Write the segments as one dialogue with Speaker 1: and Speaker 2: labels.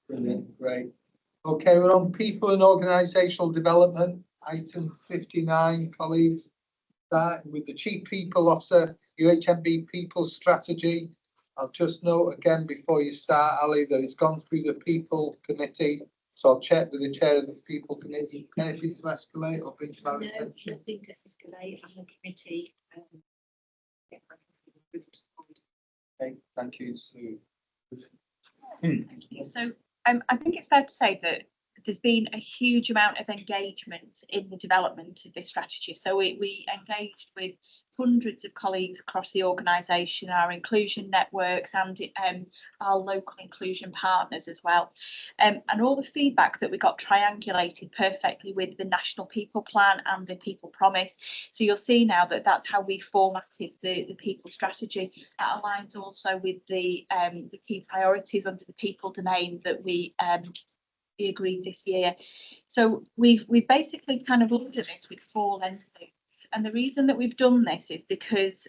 Speaker 1: Brilliant, great. Okay, we're on people and organisational development, item 59, colleagues. Starting with the Chief People Officer, UHMB People Strategy. I'll just note again before you start, Ali, that it's gone through the People Committee. So I'll check with the Chair of the People Committee. Anything to escalate or bring to our attention?
Speaker 2: Nothing to escalate on the committee.
Speaker 1: Okay, thank you, Sue.
Speaker 2: Thank you. So I think it's fair to say that there's been a huge amount of engagement in the development of this strategy. So we engaged with hundreds of colleagues across the organisation, our inclusion networks and our local inclusion partners as well. And all the feedback that we got triangulated perfectly with the National People Plan and the People Promise. So you'll see now that that's how we formatted the people strategy. That aligns also with the key priorities under the people domain that we agreed this year. So we've basically kind of looked at this with 4 lenses. And the reason that we've done this is because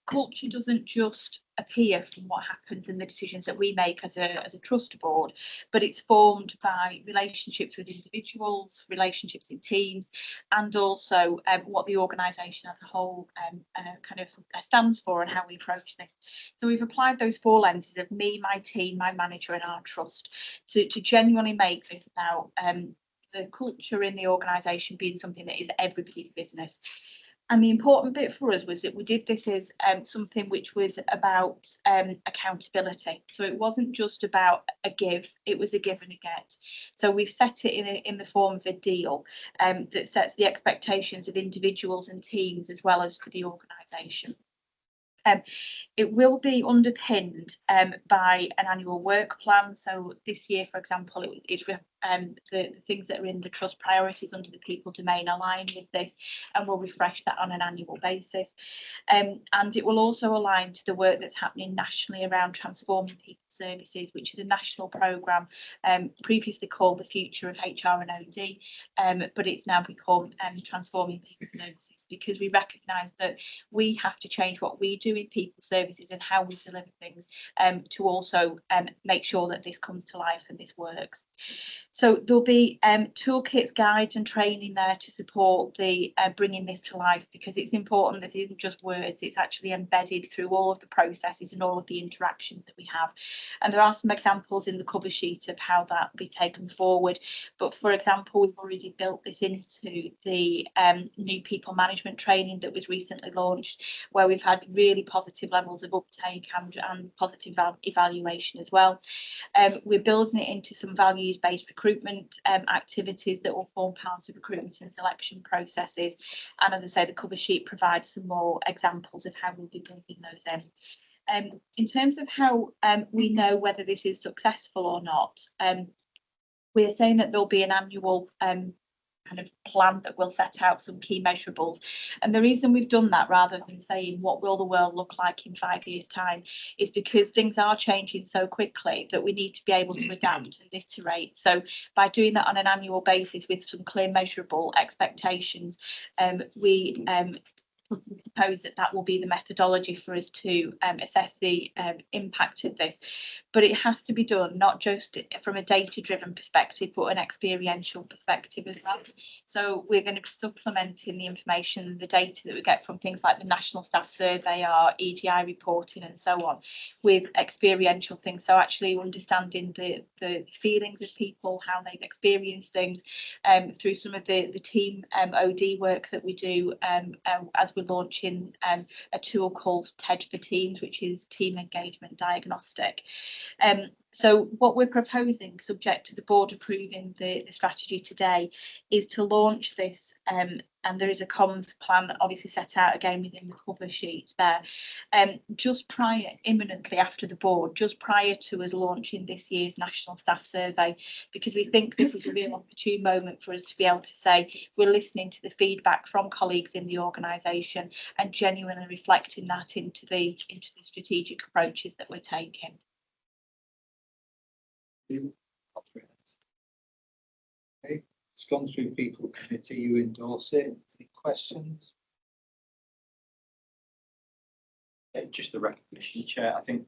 Speaker 2: culture doesn't just appear from what happens in the decisions that we make as a trust board, but it's formed by relationships with individuals, relationships in teams, and also what the organisation as a whole kind of stands for and how we approach this. So we've applied those 4 lenses of me, my team, my manager and our trust to genuinely make this about the culture in the organisation being something that is everybody's business. And the important bit for us was that we did this as something which was about accountability. So it wasn't just about a give, it was a give and a get. So we've set it in the form of a deal that sets the expectations of individuals and teams as well as for the organisation. It will be underpinned by an annual work plan. So this year, for example, it's the things that are in the trust priorities under the people domain align with this, and we'll refresh that on an annual basis. And it will also align to the work that's happening nationally around transforming people services, which is a national programme previously called the Future of HR and OD, but it's now become Transforming People Services, because we recognise that we have to change what we do in people services and how we deliver things to also make sure that this comes to life and this works. So there'll be toolkits, guides and training there to support the bringing this to life, because it's important that it isn't just words, it's actually embedded through all of the processes and all of the interactions that we have. And there are some examples in the cover sheet of how that will be taken forward. But for example, we've already built this into the new people management training that was recently launched, where we've had really positive levels of uptake and positive evaluation as well. We're building it into some values-based recruitment activities that will form part of recruitment and selection processes. And as I say, the cover sheet provides some more examples of how we'll be building those in. In terms of how we know whether this is successful or not, we're saying that there'll be an annual kind of plan that will set out some key measurables. And the reason we've done that, rather than saying what will the world look like in 5 years' time, is because things are changing so quickly that we need to be able to adapt and iterate. So by doing that on an annual basis with some clear measurable expectations, we propose that will be the methodology for us to assess the impact of this. But it has to be done not just from a data-driven perspective, but an experiential perspective as well. So we're going to be supplementing the information, the data that we get from things like the National Staff Survey, our EDI reporting and so on, with experiential things. So actually understanding the feelings of people, how they've experienced things through some of the team OD work that we do as we're launching a tool called TED for Teams, which is Team Engagement Diagnostic. So what we're proposing, subject to the board approving the strategy today, is to launch this, and there is a comms plan that obviously set out again within the cover sheet there, just imminently after the board, just prior to us launching this year's National Staff Survey, because we think this is a real opportune moment for us to be able to say we're listening to the feedback from colleagues in the organisation and genuinely reflecting that into the strategic approaches that we're taking.
Speaker 1: Okay, it's gone through people committee, you endorse it. Any questions?
Speaker 3: Just the recognition, Chair. I think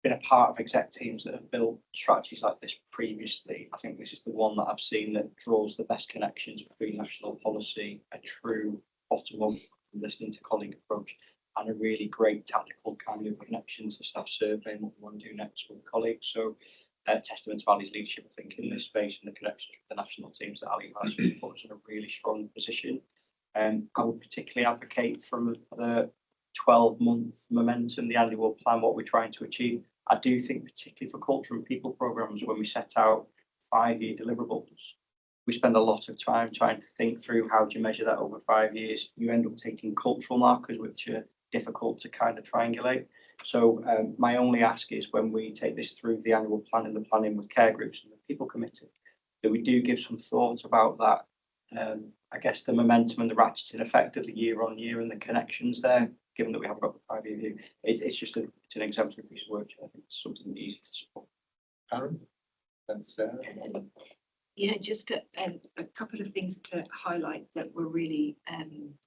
Speaker 3: been a part of exec teams that have built strategies like this previously. I think this is the one that I've seen that draws the best connections between national policy, a true bottom-up listening to colleague approach, and a really great tactical kind of connection to staff survey and what we want to do next with colleagues. So testament to Ali's leadership, I think, in this space and the connections with the national teams that Ali has put us in a really strong position. I would particularly advocate from the 12-month momentum, the annual plan, what we're trying to achieve. I do think particularly for culture and people programmes, when we set out 5-year deliverables, we spend a lot of time trying to think through how do you measure that over 5 years. You end up taking cultural markers, which are difficult to kind of triangulate. So my only ask is when we take this through the annual plan and the planning with care groups and the people committee, that we do give some thought about that. I guess the momentum and the ratcheting effect of the year on year and the connections there, given that we have got the 5-year view, it's just it's an exemplary piece of work. I think it's something easy to support.
Speaker 1: Karen? And Sarah?
Speaker 4: Yeah, just a couple of things to highlight that were really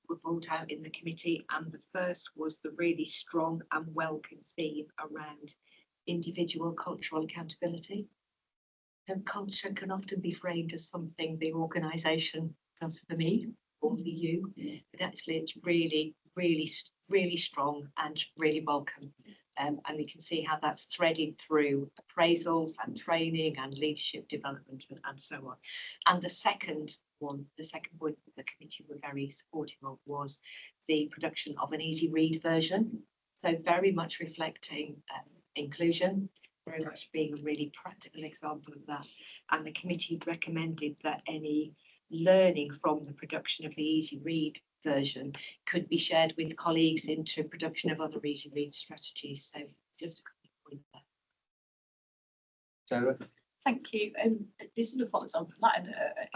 Speaker 4: were brought out in the committee, and the first was the really strong and welcome theme around individual cultural accountability. So culture can often be framed as something the organisation does for me or for you, but actually it's really strong and really welcome. And we can see how that's threaded through appraisals and training and leadership development and so on. And the second point that the committee were very supportive of was the production of an easy read version. So very much reflecting inclusion, very much being a really practical example of that. And the committee recommended that any learning from the production of the easy read version could be shared with colleagues into production of other easy read strategies. So just a quick point there.
Speaker 1: Sarah?
Speaker 5: Thank you. This sort of follows on from that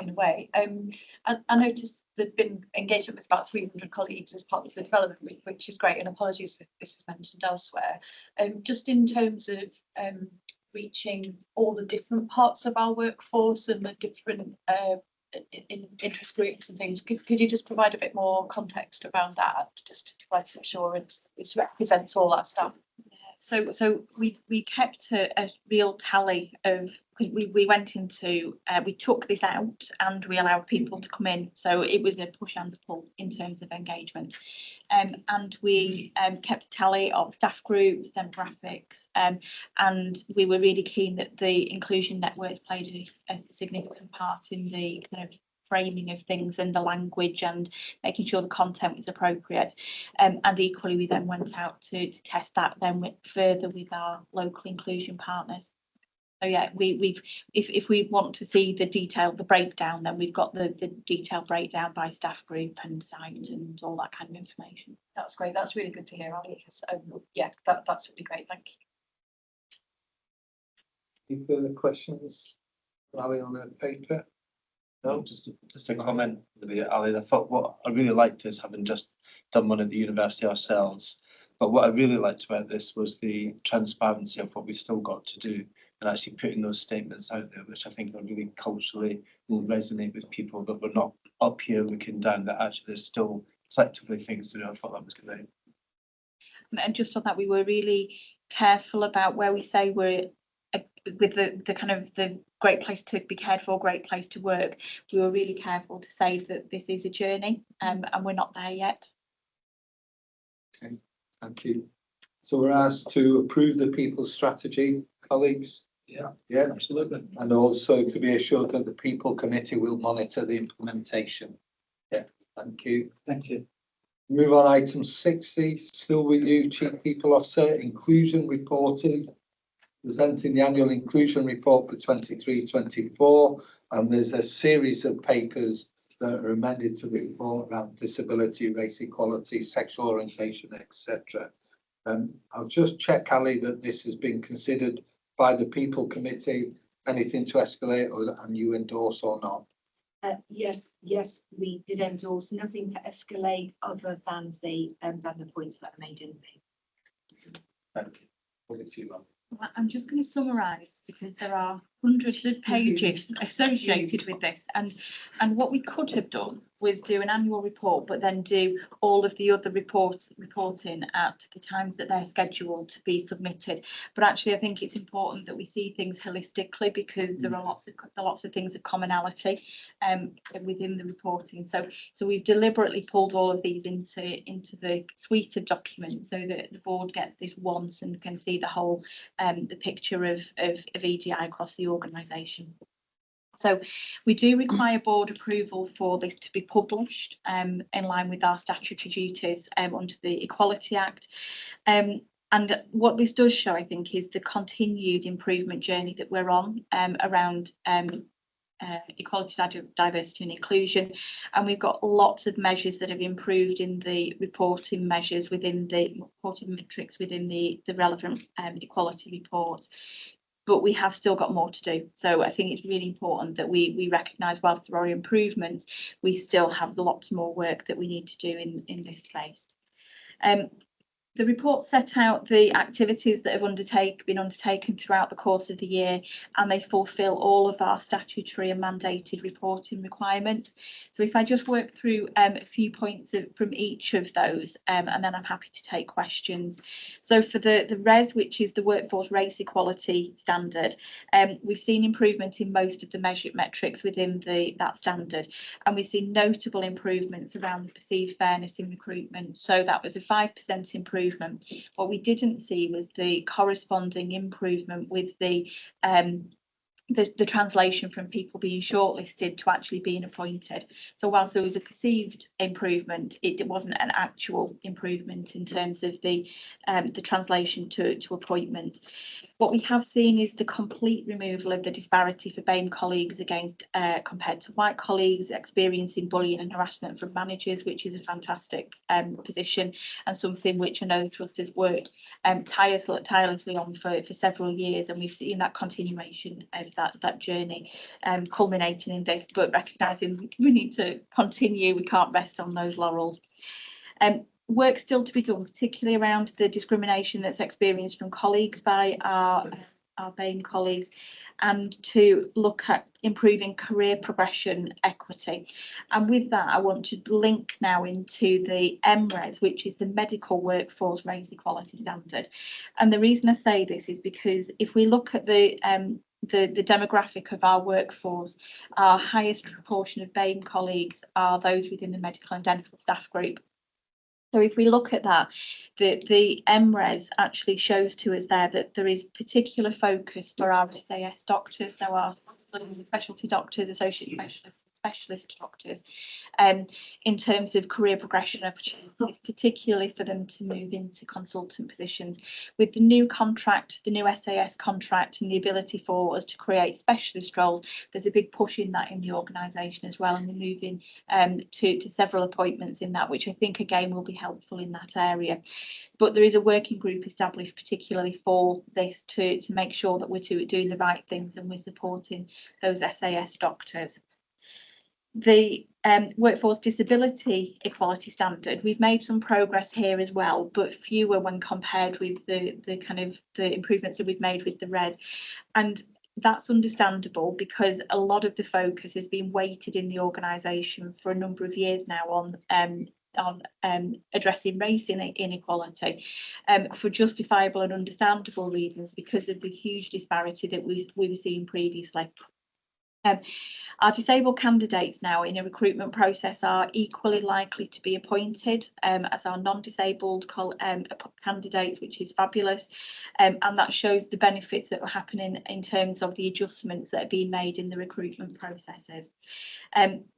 Speaker 5: in a way. I noticed there'd been engagement with about 300 colleagues as part of the development week, which is great. And apologies if this is mentioned elsewhere. Just in terms of reaching all the different parts of our workforce and the different interest groups and things, could you just provide a bit more context around that, just to provide some assurance that this represents all that stuff?
Speaker 2: So we kept a real tally of, we went into, we took this out and we allowed people to come in. So it was a push and a pull in terms of engagement. And we kept a tally of staff groups, demographics, and we were really keen that the inclusion networks played a significant part in the kind of framing of things and the language and making sure the content was appropriate. And equally, we then went out to test that then further with our local inclusion partners. So yeah, if we want to see the breakdown, then we've got the detailed breakdown by staff group and site and all that kind of information.
Speaker 5: That's great. That's really good to hear, Ali. Yeah, that's really great. Thank you.
Speaker 1: Any further questions? Ali, on the paper? No?
Speaker 6: Just a comment, really, Ali. I thought what I really liked is having just done one at the university ourselves. But what I really liked about this was the transparency of what we've still got to do and actually putting those statements out there, which I think are really culturally will resonate with people that we're not up here looking down, that actually there's still collectively things to do. I thought that was great.
Speaker 2: And just on that, we were really careful about where we say we're with the kind of the great place to be cared for, great place to work. We were really careful to say that this is a journey, and we're not there yet.
Speaker 1: Okay, thank you. So we're asked to approve the people strategy, colleagues. Yeah,
Speaker 6: Absolutely.
Speaker 1: and also to be assured that the people committee will monitor the implementation. Yeah, thank you.
Speaker 6: Thank you.
Speaker 1: Move on, item 60, still with you, Chief People Officer, inclusion reporting. Presenting the annual inclusion report for 23-24, and there's a series of papers that are amended to the report around disability, race equality, sexual orientation, etc. I'll just check, Ali, that this has been considered by the People Committee. Anything to escalate, and you endorse or not?
Speaker 4: Yes, we did endorse. Nothing to escalate other than the points that are made in the paper.
Speaker 1: Thank you. Over to you, ma'am.
Speaker 2: I'm just going to summarise because there are hundreds of pages associated with this, and what we could have done was do an annual report, but then do all of the other reporting at the times that they're scheduled to be submitted. But actually, I think it's important that we see things holistically, because there are lots of things of commonality within the reporting. So we've deliberately pulled all of these into the suite of documents, so that the board gets this once and can see the whole the picture of EDI across the organisation. So we do require board approval for this to be published in line with our statutory duties under the Equality Act. And what this does show, I think, is the continued improvement journey that we're on around equality, diversity and inclusion. And we've got lots of measures that have improved in the reporting measures within the reporting metrics within the relevant equality reports. But we have still got more to do. So I think it's really important that we recognise, whilst there are improvements, we still have lots more work that we need to do in this space. The report set out the activities that have been undertaken throughout the course of the year, and they fulfil all of our statutory and mandated reporting requirements. So if I just work through a few points from each of those, and then I'm happy to take questions. So for the RES, which is the Workforce Race Equality Standard, we've seen improvement in most of the measured metrics within that standard, and we've seen notable improvements around the perceived fairness in recruitment. So that was a 5% improvement. What we didn't see was the corresponding improvement with the translation from people being shortlisted to actually being appointed. So whilst there was a perceived improvement, it wasn't an actual improvement in terms of the translation to appointment. What we have seen is the complete removal of the disparity for BAME colleagues against compared to white colleagues experiencing bullying and harassment from managers, which is a fantastic position, and something which I know the Trust has worked tirelessly on for several years, and we've seen that continuation of that journey culminating in this, but recognising we need to continue, we can't rest on those laurels. Work still to be done, particularly around the discrimination that's experienced from colleagues by our BAME colleagues, and to look at improving career progression equity. And with that, I want to link now into the MRES, which is the Medical Workforce Race Equality Standard. And the reason I say this is because if we look at the demographic of our workforce, our highest proportion of BAME colleagues are those within the medical and dental staff group. So if we look at that, the MRES actually shows to us there that there is particular focus for our SAS doctors, so our specialty doctors, associate specialists, specialist doctors, in terms of career progression opportunities, particularly for them to move into consultant positions. With the new contract, the new SAS contract, and the ability for us to create specialist roles, there's a big push in that in the organisation as well, and we're moving to several appointments in that, which I think again will be helpful in that area. But there is a working group established particularly for this to make sure that we're doing the right things and we're supporting those SAS doctors. The Workforce Disability Equality Standard, we've made some progress here as well, but fewer when compared with the kind of the improvements that we've made with the RES. And that's understandable because a lot of the focus has been weighted in the organisation for a number of years now on addressing race inequality for justifiable and understandable reasons, because of the huge disparity that we were seeing previously. Our disabled candidates now in a recruitment process are equally likely to be appointed as our non-disabled candidates, which is fabulous, and that shows the benefits that were happening in terms of the adjustments that are being made in the recruitment processes.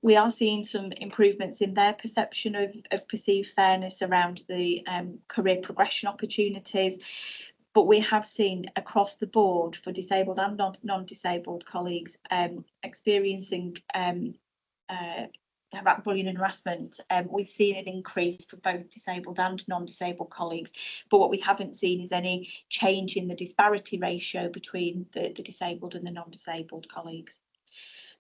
Speaker 2: We are seeing some improvements in their perception of perceived fairness around the career progression opportunities. But we have seen across the board for disabled and non-disabled colleagues experiencing bullying and harassment. We've seen an increase for both disabled and non-disabled colleagues, but what we haven't seen is any change in the disparity ratio between the disabled and the non-disabled colleagues.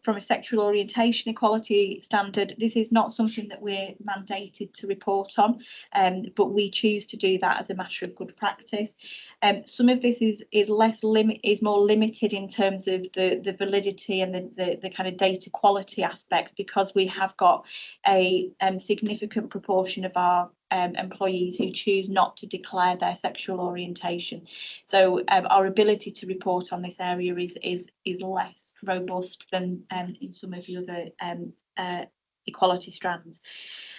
Speaker 2: From a sexual orientation equality standard, this is not something that we're mandated to report on, but we choose to do that as a matter of good practice. Some of this is more limited in terms of the validity and the kind of data quality aspects, because we have got a significant proportion of our employees who choose not to declare their sexual orientation. So our ability to report on this area is less robust than in some of the other equality strands.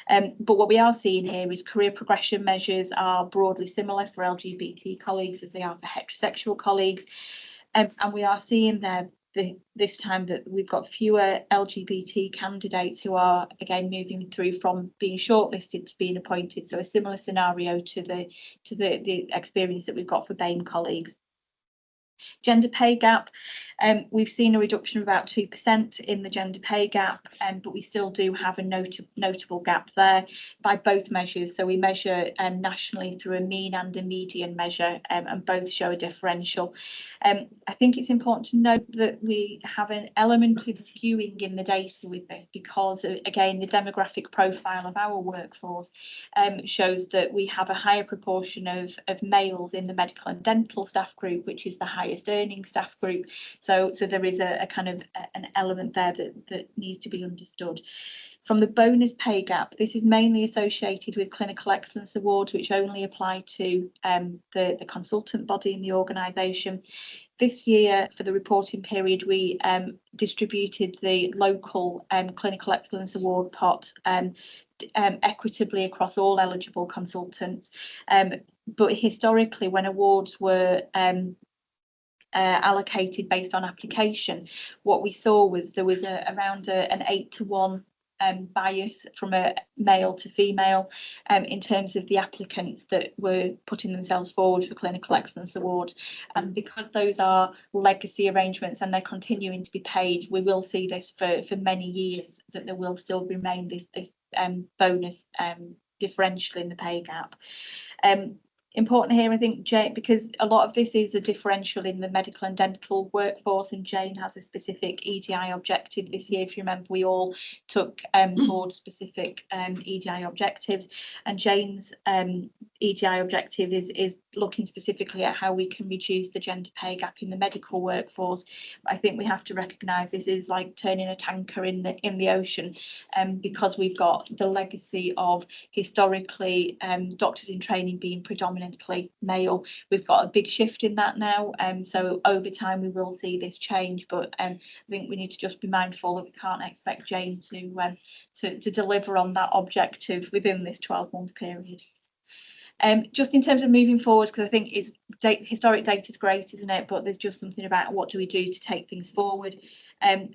Speaker 2: But what we are seeing here is career progression measures are broadly similar for LGBT colleagues as they are for heterosexual colleagues. And we are seeing there this time that we've got fewer LGBT candidates who are again moving through from being shortlisted to being appointed. So a similar scenario to the experience that we've got for BAME colleagues. Gender pay gap, we've seen a reduction of about 2% in the gender pay gap, but we still do have a notable gap there by both measures. So we measure nationally through a mean and a median measure, and both show a differential. I think it's important to note that we have an element of skewing in the data with this, because again, the demographic profile of our workforce shows that we have a higher proportion of males in the medical and dental staff group, which is the highest earning staff group. So there is a kind of an element there that needs to be understood. From the bonus pay gap, this is mainly associated with clinical excellence awards, which only apply to the consultant body in the organisation. This year, for the reporting period, we distributed the local clinical excellence award pot equitably across all eligible consultants. But historically, when awards were allocated based on application, what we saw was there was around an 8-to-1 bias from a male to female in terms of the applicants that were putting themselves forward for clinical excellence awards. And because those are legacy arrangements and they're continuing to be paid, we will see this for many years, that there will still remain this bonus differential in the pay gap. Important here, I think, Jane, because a lot of this is a differential in the medical and dental workforce, and Jane has a specific EDI objective this year. If you remember, we all took board specific EDI objectives, and Jane's EDI objective is looking specifically at how we can reduce the gender pay gap in the medical workforce. I think we have to recognise this is like turning a tanker in the ocean, because we've got the legacy of historically doctors in training being predominantly male. We've got a big shift in that now, so over time we will see this change, but I think we need to just be mindful that we can't expect Jane to deliver on that objective within this 12-month period. Just in terms of moving forward, because I think it's historic data is great, isn't it? But there's just something about what do we do to take things forward.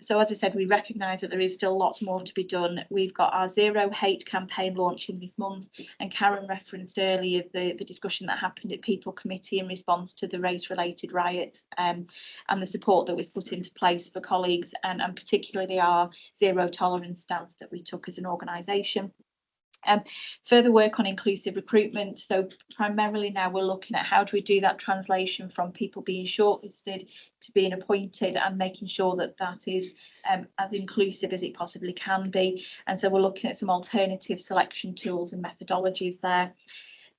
Speaker 2: So as I said, we recognise that there is still lots more to be done. We've got our Zero Hate campaign launching this month, and Karen referenced earlier the discussion that happened at People Committee in response to the race-related riots, and the support that was put into place for colleagues, and particularly our zero tolerance stance that we took as an organisation. Further work on inclusive recruitment. So primarily now we're looking at how do we do that translation from people being shortlisted to being appointed, and making sure that that is as inclusive as it possibly can be. And so we're looking at some alternative selection tools and methodologies there.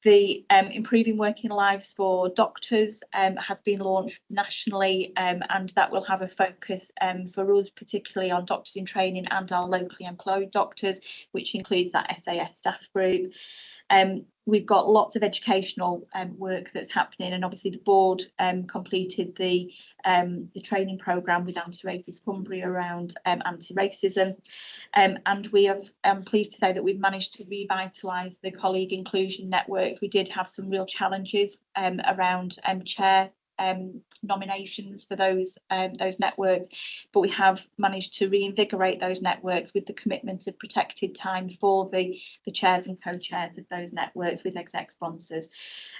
Speaker 2: The Improving Working Lives for Doctors has been launched nationally, and that will have a focus for us, particularly on doctors in training and our locally employed doctors, which includes that SAS staff group. We've got lots of educational work that's happening, and obviously the board completed the training programme with Anti-Racist Cumbria around anti-racism, and we have, I'm pleased to say that we've managed to revitalise the colleague inclusion network. We did have some real challenges around chair nominations for those networks, but we have managed to reinvigorate those networks with the commitment of protected time for the chairs and co-chairs of those networks with exec sponsors.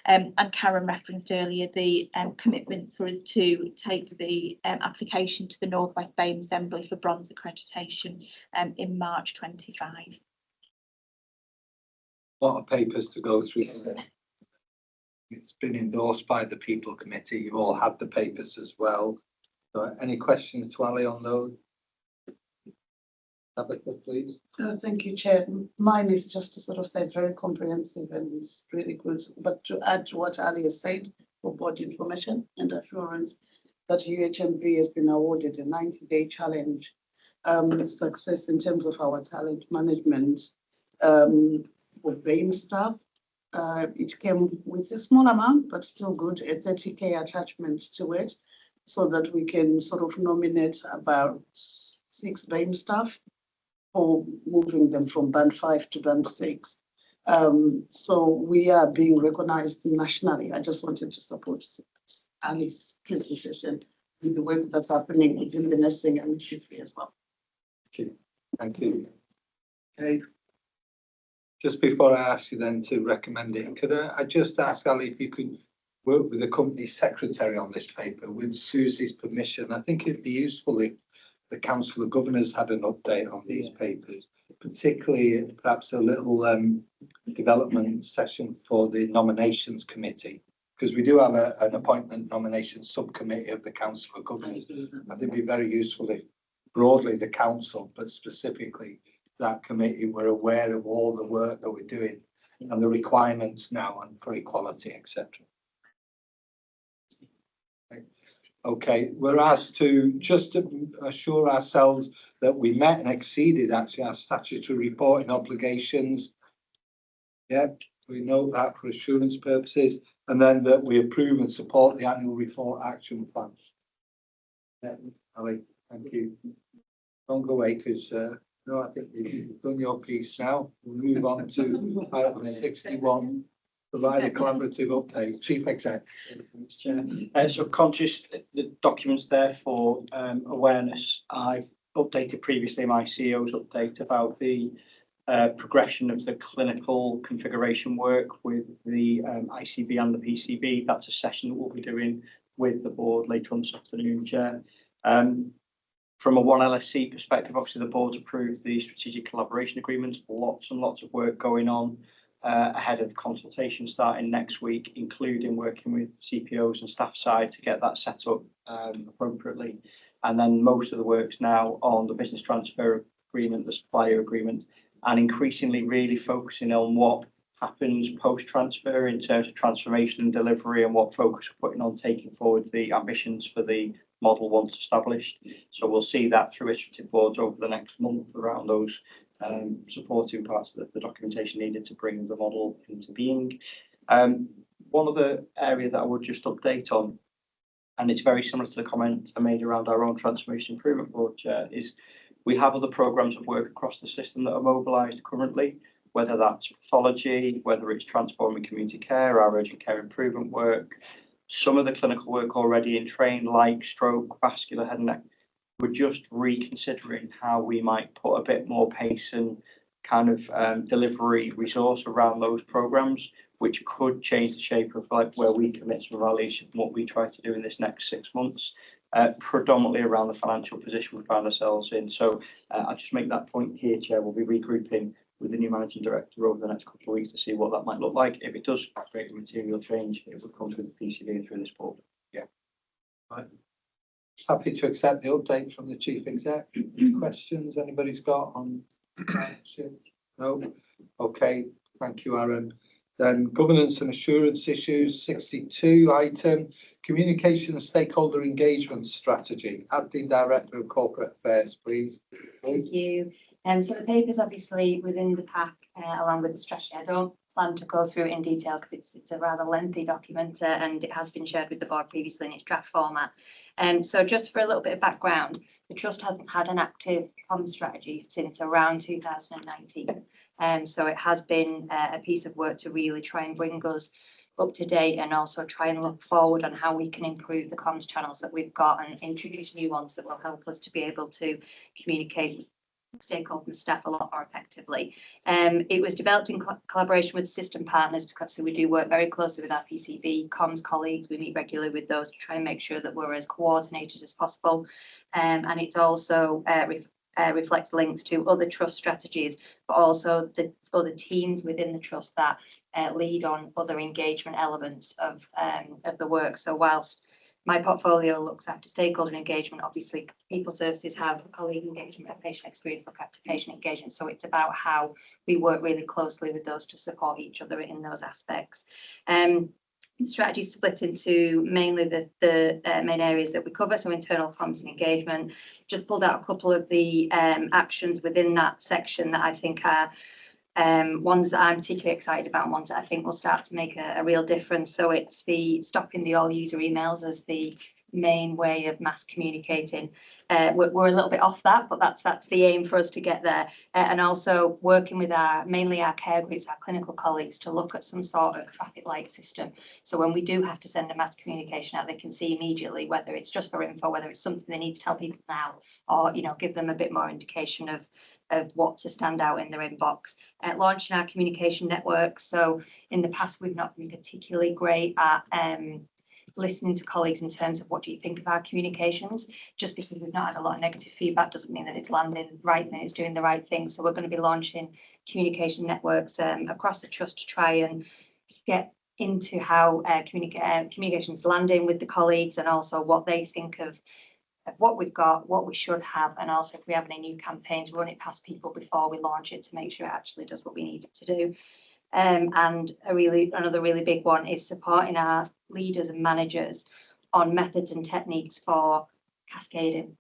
Speaker 2: And Karen referenced earlier the commitment for us to take the application to the North West BAME Assembly for bronze accreditation in March 25.
Speaker 1: A lot of papers to go through. It's been endorsed by the People Committee. You all have the papers as well. So any questions to Ali on those? Tabitha, please.
Speaker 7: Thank you, Chair. Mine is just to sort of say very comprehensive and it's really good. But to add to what Ali has said, for board information and assurance that UHMB has been awarded a 90-day challenge success in terms of our talent management for BAME staff. It came with a small amount, but still good, a 30K attachment to it, so that we can sort of nominate about 6 BAME staff for moving them from band 5 to band 6. So we are being recognized nationally. I just wanted to support Ali's presentation with the work that's happening within the nursing and midwifery as well.
Speaker 1: Thank you. Okay. Just before I ask you then to recommend it, could I just ask Ali if you could work with the company secretary on this paper with Susie's permission? I think it'd be useful if the Council of Governors had an update on these papers, particularly perhaps a little development session for the nominations committee, because we do have an appointment nomination subcommittee of the Council of Governors. I think it'd be very useful if broadly the council, but specifically that committee, were aware of all the work that we're doing and the requirements now and for equality, etc. Okay, we're asked to just to assure ourselves that we met and exceeded actually our statutory reporting obligations. Yeah, we know that for assurance purposes, and then that we approve and support the annual report action plan. Yeah, Ali, thank you. Don't go away, because no, I think you've done your piece now. We'll move on to item 61. Provide a collaborative update. Chief Exec.
Speaker 3: Thanks, Chair. So conscious the documents there for awareness. I've updated previously my CEO's update about the progression of the clinical configuration work with the ICB and the PCB. That's a session that we'll be doing with the board later on this afternoon, Chair. From a 1LSC perspective, obviously the board's approved the strategic collaboration agreement. Lots and lots of work going on ahead of consultation starting next week, including working with CPOs and staff side to get that set up appropriately. And then most of the work's now on the business transfer agreement, the supplier agreement, and increasingly really focusing on what happens post-transfer in terms of transformation and delivery, and what focus we're putting on taking forward the ambitions for the model once established. So we'll see that through iterative boards over the next month around those supporting parts of the documentation needed to bring the model into being. One other area that I would just update on, and it's very similar to the comment I made around our own transformation improvement board, Chair, is we have other programmes of work across the system that are mobilised currently, whether that's pathology, whether it's transforming community care, our urgent care improvement work, some of the clinical work already in train, like stroke, vascular, head and neck. We're just reconsidering how we might put a bit more pace and kind of delivery resource around those programmes, which could change the shape of like where we commit some of our leadership and what we try to do in this next 6 months, predominantly around the financial position we find ourselves in. So I'll just make that point here, Chair. We'll be regrouping with the new managing director over the next couple of weeks to see what that might look like. If it does create a material change, it would come through the PCB and through this board.
Speaker 1: Yeah. Right. Happy to accept the update from the Chief Exec. Any questions anybody's got on partnership? No? Okay, thank you, Aaron. Then governance and assurance issues, 62 item, communication and stakeholder engagement strategy. Acting Director of Corporate Affairs, please.
Speaker 8: Thank you. So the paper's obviously within the pack along with the strategy. I don't plan to go through it in detail because it's a rather lengthy document and it has been shared with the board previously in its draft format. So just for a little bit of background, the Trust hasn't had an active comms strategy since around 2019. So it has been a piece of work to really try and bring us up to date and also try and look forward on how we can improve the comms channels that we've got and introduce new ones that will help us to be able to communicate stakeholders, staff a lot more effectively. It was developed in collaboration with system partners, because so we do work very closely with our PCB comms colleagues. We meet regularly with those to try and make sure that we're as coordinated as possible. And it also reflects links to other trust strategies, but also the other teams within the trust that lead on other engagement elements of the work. So whilst My portfolio looks after stakeholder engagement. Obviously, people services have colleague engagement and patient experience look after patient engagement. So it's about how we work really closely with those to support each other in those aspects. The strategy is split into mainly the main areas that we cover, so internal comms and engagement. Just pulled out a couple of the actions within that section that I think are ones that I'm particularly excited about, and ones that I think will start to make a real difference. So it's the stopping the all user emails as the main way of mass communicating. We're a little bit off that, but that's the aim for us to get there. And also working with mainly our care groups, our clinical colleagues, to look at some sort of traffic light system. So when we do have to send a mass communication out, they can see immediately whether it's just for info, whether it's something they need to tell people now, or give them a bit more indication of what to stand out in their inbox. Launching our communication network. So in the past, we've not been particularly great at listening to colleagues in terms of what do you think of our communications. Just because we've not had a lot of negative feedback doesn't mean that it's landing right and it's doing the right thing. So we're going to be launching communication networks across the trust to try and get into how communications landing with the colleagues, and also what they think of what we've got, what we should have, and also if we have any new campaigns, run it past people before we launch it to make sure it actually does what we need it to do. And another really big one is supporting our leaders and managers on methods and techniques for cascading.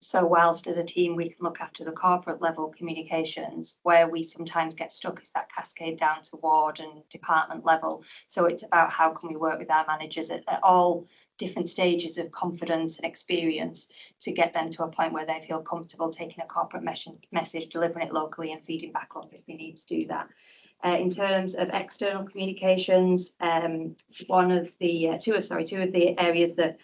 Speaker 8: So whilst as a team we can look after the corporate level communications, where we sometimes get stuck is that cascade down to ward and department level. So it's about how can we work with our managers at all different stages of confidence and experience to get them to a point where they feel comfortable taking a corporate message, delivering it locally and feeding back up if we need to do that. In terms of external communications, two of the areas that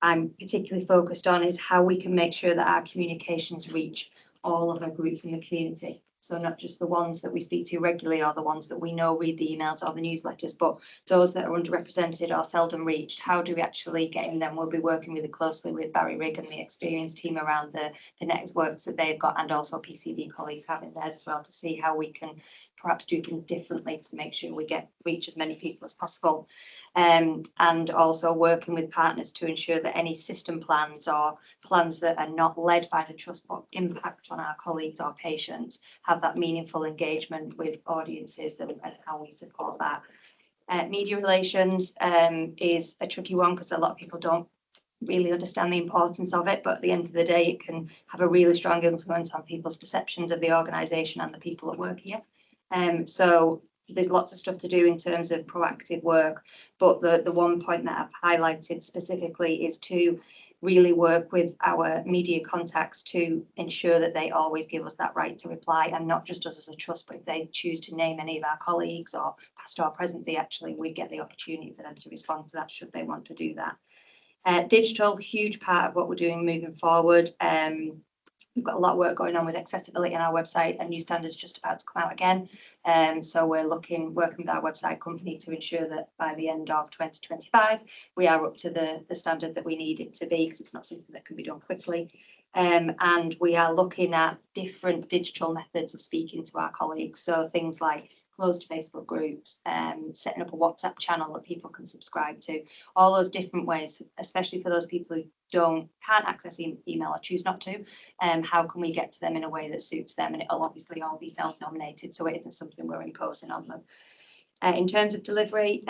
Speaker 8: I'm particularly focused on is how we can make sure that our communications reach all of our groups in the community. So not just the ones that we speak to regularly or the ones that we know read the emails or the newsletters, but those that are underrepresented or seldom reached. How do we actually get in them? We'll be working really closely with Barry Rigg and the experience team around the networks that they've got, and also PCB colleagues having theirs as well, to see how we can perhaps do things differently to make sure we reach as many people as possible. And also working with partners to ensure that any system plans or plans that are not led by the trust but impact on our colleagues or patients have that meaningful engagement with audiences and how we support that. Media relations is a tricky one because a lot of people don't really understand the importance of it, but at the end of the day it can have a really strong influence on people's perceptions of the organisation and the people that work here. So there's lots of stuff to do in terms of proactive work, but the one point that I've highlighted specifically is to really work with our media contacts to ensure that they always give us that right to reply, and not just us as a trust, but if they choose to name any of our colleagues or past or present, we get the opportunity for them to respond to that should they want to do that. Digital, huge part of what we're doing moving forward. We've got a lot of work going on with accessibility on our website, and new standards just about to come out again. So we're working with our website company to ensure that by the end of 2025, we are up to the standard that we need it to be, because it's not something that can be done quickly. And we are looking at different digital methods of speaking to our colleagues. So things like closed Facebook groups, setting up a WhatsApp channel that people can subscribe to, all those different ways, especially for those people who can't access email or choose not to. How can we get to them in a way that suits them? And it'll obviously all be self-nominated, so it isn't something we're imposing on them. In terms of delivery,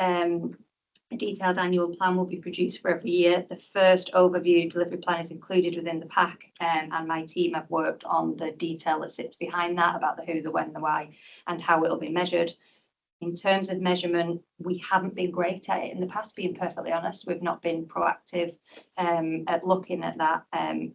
Speaker 8: a detailed annual plan will be produced for every year. The first overview delivery plan is included within the pack, and my team have worked on the detail that sits behind that about the who, the when, the why, and how it'll be measured. In terms of measurement, we haven't been great at it in the past, being perfectly honest. We've not been proactive at looking at that,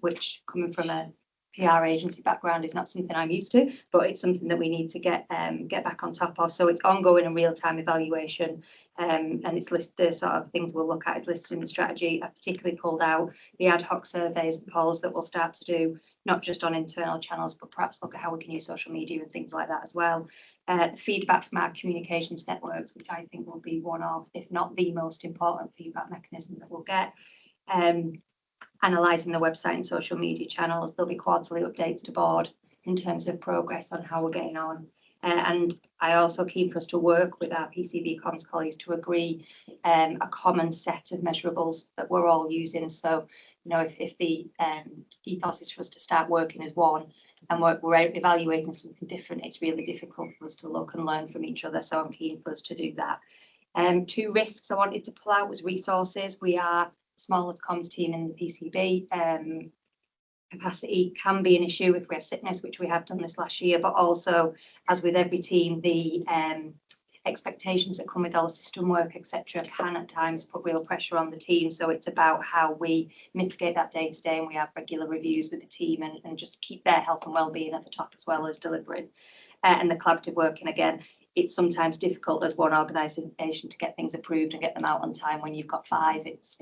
Speaker 8: which, coming from a PR agency background, is not something I'm used to, but it's something that we need to get back on top of. So it's ongoing and real-time evaluation, and it's the sort of things we'll look at listed in the strategy. I've particularly pulled out the ad hoc surveys and polls that we'll start to do, not just on internal channels, but perhaps look at how we can use social media and things like that as well. The feedback from our communications networks, which I think will be one of, if not the most important feedback mechanism that we'll get. Analysing the website and social media channels. There'll be quarterly updates to board in terms of progress on how we're getting on. And I also keen for us to work with our PCB comms colleagues to agree a common set of measurables that we're all using. So, you know, if the ethos is for us to start working as one and we're evaluating something different, it's really difficult for us to look and learn from each other. So I'm keen for us to do that. Two risks I wanted to pull out was resources. We are the smallest comms team in the PCB. Capacity can be an issue if we have sickness, which we have done this last year, but also, as with every team, the expectations that come with all the system work, etc., can at times put real pressure on the team. So it's about how we mitigate that day to day, and we have regular reviews with the team and just keep their health and well-being at the top as well as delivering. And the collaborative working, again, it's sometimes difficult as one organisation to get things approved and get them out on time. When you've got 5, it's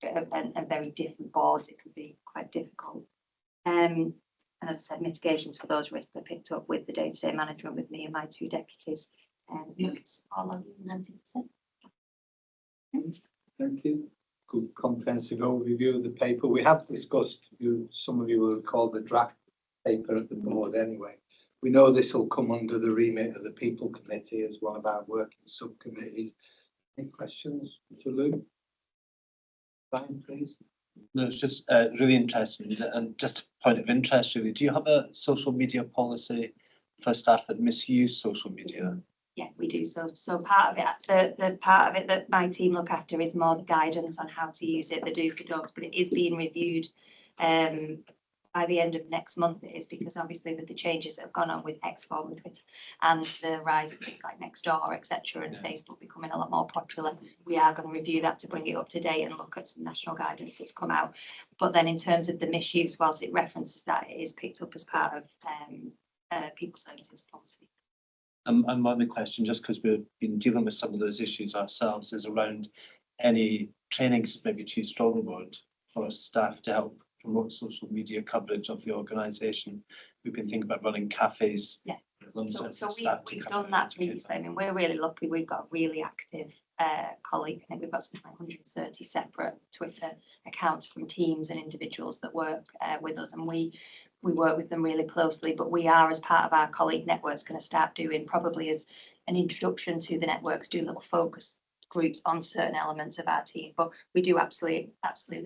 Speaker 8: a very different boards. It can be quite difficult. And as I said, mitigations for those risks are picked up with the day-to-day management with me and my 2 deputies. It's all on you.
Speaker 1: Thank you. Good comprehensive overview of the paper. We have discussed, some of you will recall the draft paper at the board anyway. We know this will come under the remit of the People Committee as one of our working subcommittees. Any questions to Lou? Brian, please.
Speaker 6: No, it's just really interesting, and just a point of interest really, do you have a social media policy for staff that misuse social media?
Speaker 8: Yeah, we do. So part of it, the part of it that my team look after is more the guidance on how to use it, the do's, the don'ts, but it is being reviewed by the end of next month. It is, because obviously with the changes that have gone on with X4 and Twitter and the rise of things like Nextdoor, etc., and Facebook becoming a lot more popular, we are going to review that to bring it up to date and look at some national guidance that's come out. But then in terms of the misuse, whilst it references that, it is picked up as part of people services policy.
Speaker 6: And my only question, just because we've been dealing with some of those issues ourselves, is around any trainings, maybe too strong a word, for staff to help promote social media coverage of the organisation. We've been thinking about running cafes.
Speaker 8: Yeah.
Speaker 6: Lunchtime
Speaker 8: So
Speaker 6: for staff to
Speaker 8: we've
Speaker 6: cover
Speaker 8: done that
Speaker 6: it.
Speaker 8: previously. I mean, we're really lucky. We've got a really active colleague. I think we've got something like 130 separate Twitter accounts from teams and individuals that work with us, and we work with them really closely. But we are, as part of our colleague networks, going to start doing, probably as an introduction to the networks, do little focus groups on certain elements of our team. But we do absolutely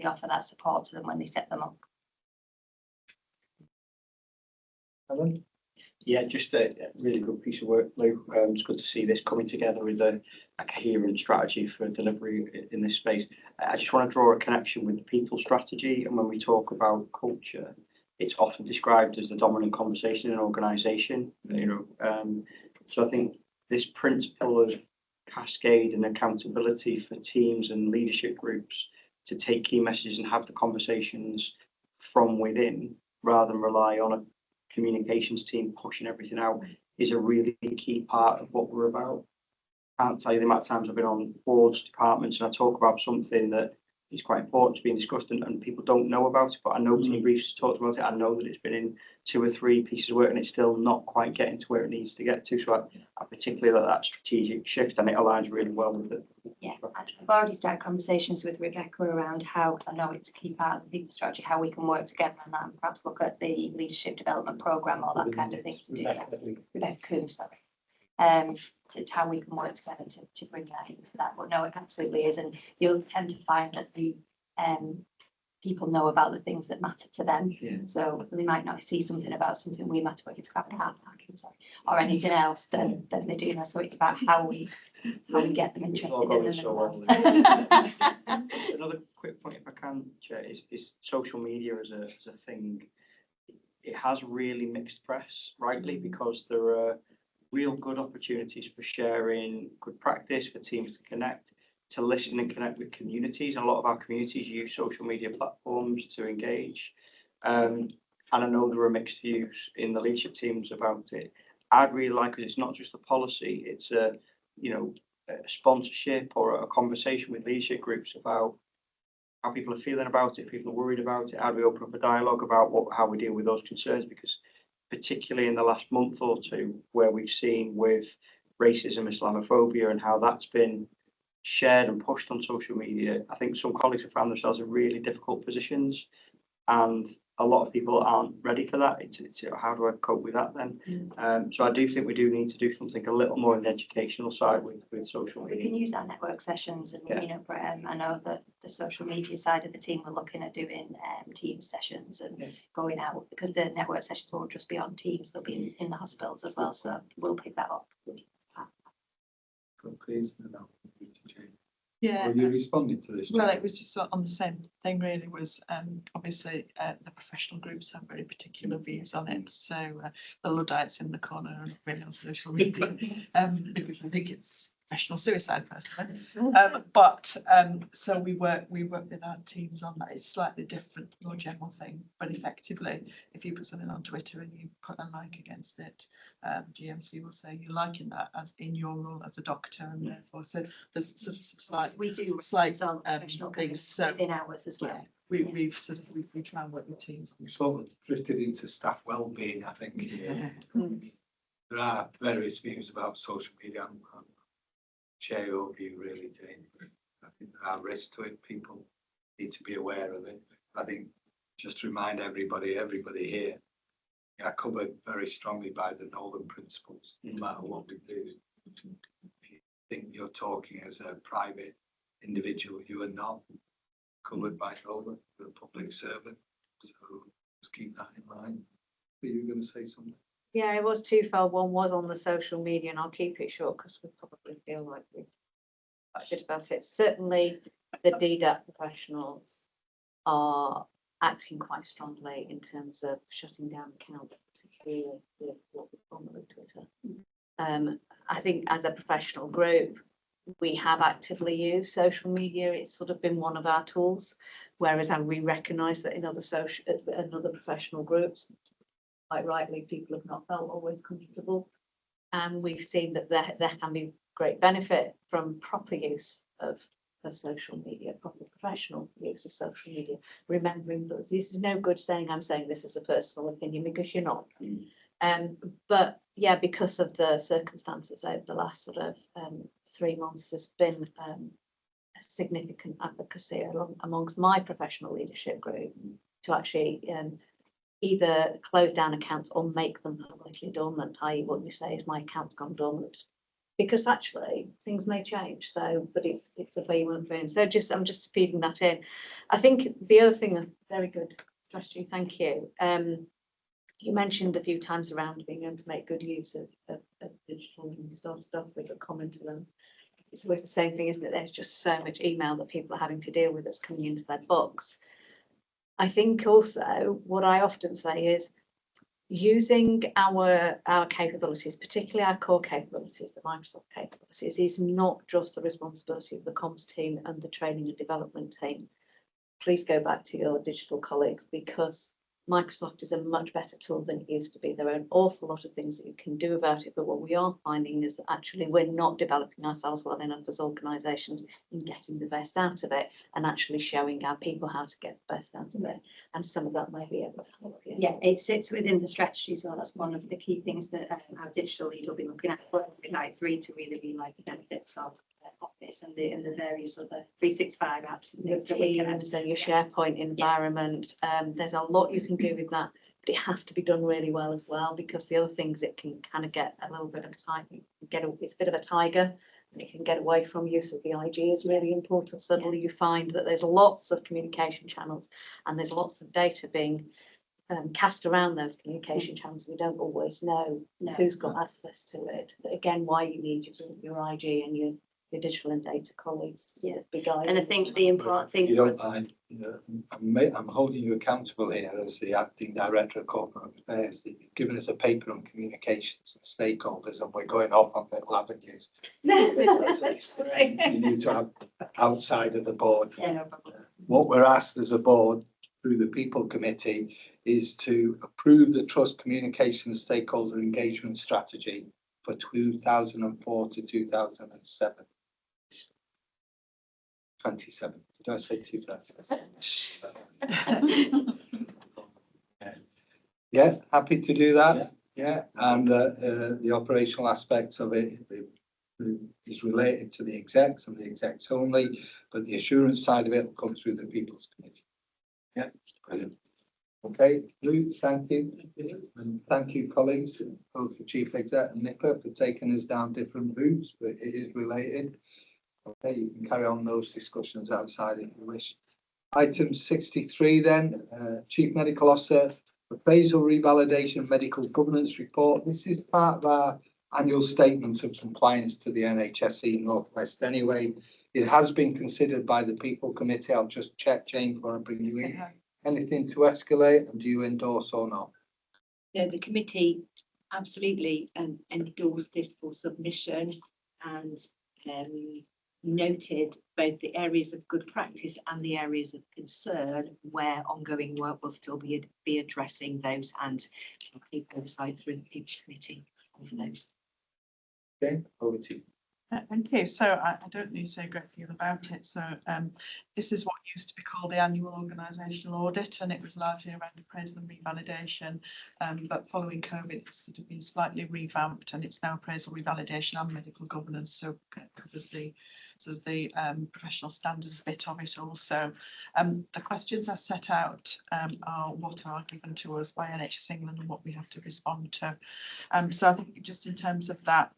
Speaker 8: offer that support to them when they set them up.
Speaker 1: Alan?
Speaker 3: Yeah, just a really good piece of work, Lou. It's good to see this coming together with a coherent strategy for delivery in this space. I just want to draw a connection with the people strategy, and when we talk about culture, it's often described as the dominant conversation in an organisation. So I think this principle of cascade and accountability for teams and leadership groups to take key messages and have the conversations from within, rather than rely on a communications team pushing everything out, is a really key part of what we're about. I can't tell you the amount of times I've been on boards, departments, and I talk about something that is quite important to being discussed and people don't know about it, but I know team briefs talked about it. I know that it's been in 2 or 3 pieces of work and it's still not quite getting to where it needs to get to. So I particularly like that strategic shift, and it aligns really well with it.
Speaker 8: Yeah, I've already started conversations with Rebecca around how, because I know it's a key part of the people strategy, how we can work together on that, and perhaps look at the leadership development programme or that kind of thing to do that. Rebecca Coombs, sorry. To how we can work together to bring that into that. But no, it absolutely is, and you'll tend to find that the people know about the things that matter to them.
Speaker 3: Yeah.
Speaker 8: So they might not see something about something we matter, if it's about car parking, sorry, or anything else, then they do know. So it's about how we get them interested in them.
Speaker 3: So well. Another quick point, if I can, Chair, is social media as a thing. It has really mixed press, rightly, because there are real good opportunities for sharing good practice, for teams to connect, to listen and connect with communities. And a lot of our communities use social media platforms to engage. And I know there are mixed views in the leadership teams about it. I'd really like, because it's not just a policy, it's a sponsorship or a conversation with leadership groups about how people are feeling about it, people are worried about it. How do we open up a dialogue about how we deal with those concerns? Because particularly in the last month or 2, where we've seen with racism, Islamophobia, and how that's been shared and pushed on social media, I think some colleagues have found themselves in really difficult positions. And a lot of people aren't ready for that. It's how do I cope with that then? So I do think we do need to do something a little more on the educational side with social
Speaker 8: We can
Speaker 3: media.
Speaker 8: use our network sessions and,
Speaker 3: Yeah.
Speaker 8: you know, I know that the social media side of the team were looking at doing team sessions and
Speaker 3: Yeah.
Speaker 8: going out, because the network sessions won't just be on Teams, they'll be in the hospitals as well, so we'll pick that up.
Speaker 1: Please, no.
Speaker 9: Yeah,
Speaker 1: Are you responding to this?
Speaker 9: well, it was just on the same thing really, was obviously the professional groups have very particular views on it. So the Luddites in the corner are not really on social media because I think it's professional suicide personally. So we work with our teams on that. It's slightly different, more general thing, but effectively, if you put something on Twitter and you put a like against it, GMC will say you're liking that as in your role as a doctor, and therefore, so there's sort of some slight
Speaker 8: We do
Speaker 9: slight
Speaker 8: on professional
Speaker 9: things.
Speaker 8: things
Speaker 9: So
Speaker 8: within hours as well.
Speaker 9: yeah, we've sort of we try and work with teams.
Speaker 1: We sort of drifted into staff well-being, I think.
Speaker 9: Yeah.
Speaker 1: There are various views about social media. I'm share your view really, Jane. I think there are risks to it. People need to be aware of it. I think just to remind everybody here, we are covered very strongly by the Nolan principles, no matter what we do. If you think you're talking as a private individual, you are not covered by Nolan. You're a public servant. So just keep that in mind. Are you going to say something?
Speaker 10: Yeah, it was twofold. One was on the social media, and I'll keep it short because we probably feel like we've got a bit about it. Certainly, the DDAP professionals are acting quite strongly in terms of shutting down accounts, particularly with what we've done with Twitter. I think as a professional group, we have actively used social media. It's sort of been one of our tools, whereas we recognise that in other professional groups, quite rightly, people have not felt always comfortable. And we've seen that there can be great benefit from proper use of social media, proper professional use of social media. Remembering that this is no good saying I'm saying this as a personal opinion, because you're not. But yeah, because of the circumstances over the last sort of 3 months, there's been a significant advocacy amongst my professional leadership group to actually either close down accounts or make them publicly dormant, i.e. what you say is my account's gone dormant. Because actually things may change, so, but it's a way you won't fit. So I'm just feeding that in. I think the other thing, very good strategy, thank you. You mentioned a few times around being able to make good use of digital, and you started off with a comment to them. It's always the same thing, isn't it? There's just so much email that people are having to deal with that's coming into their box. I think also what I often say is using our capabilities, particularly our core capabilities, the Microsoft capabilities, is not just the responsibility of the comms team and the training and development team. Please go back to your digital colleagues, because Microsoft is a much better tool than it used to be. There are an awful lot of things that you can do about it, but what we are finding is that actually we're not developing ourselves well enough as organisations in getting the best out of it and actually showing our people how to get the best out of it. And some of that may be able to help you.
Speaker 8: Yeah, it sits within the strategy as well. That's one of the key things that our digital lead will be looking at with i3 to really realise the benefits of Office and the various other 365 apps and things that we can have.
Speaker 10: Teams and your SharePoint environment. There's a lot you can do with that, but it has to be done really well as well, because the other things it can kind of get a little bit of time. It's a bit of a tiger, and it can get away from use of the IG is really important. Suddenly you find that there's lots of communication channels and there's lots of data being cast around those communication channels. We don't always know who's got access to it. But again, why you need your IG and your digital and data colleagues to be guided.
Speaker 8: And I think the important thing
Speaker 1: You
Speaker 8: for
Speaker 1: don't
Speaker 8: us,
Speaker 1: mind, you know, I'm holding you accountable here as the acting director of corporate affairs. You've given us a paper on communications and stakeholders, and we're going off on little avenues. You need to have outside of the board.
Speaker 8: yeah, no problem.
Speaker 1: What we're asked as a board through the people committee is to approve the trust communication stakeholder engagement strategy for 2004 to 2007. 27. Did I say 2000? Yeah, happy to do that. Yeah, and the operational aspects of it is related to the execs and the execs only, but the assurance side of it will come through the people's committee. Yeah, brilliant. Okay, Lou, thank you. And thank you, colleagues, both the Chief Exec and Nicola, for taking us down different routes, but it is related. Okay, you can carry on those discussions outside if you wish. Item 63 then, Chief Medical Officer, appraisal revalidation medical governance report. This is part of our annual statement of compliance to the NHSE North West anyway. It has been considered by the People Committee. I'll just check, Jane, before I bring you in. Anything to escalate, and do you endorse or not?
Speaker 4: No, the committee absolutely endorsed this for submission and noted both the areas of good practice and the areas of concern where ongoing work will still be addressing those, and I'll keep oversight through the People Committee of those.
Speaker 1: Okay, over to you.
Speaker 9: Thank you. So I don't need to say a great deal about it. So this is what used to be called the annual organisational audit, and it was largely around appraisal and revalidation. But following COVID, it's sort of been slightly revamped, and it's now appraisal, revalidation and medical governance. So it covers the sort of the professional standards bit of it also. The questions are set out are what are given to us by NHS England and what we have to respond to. So I think just in terms of that,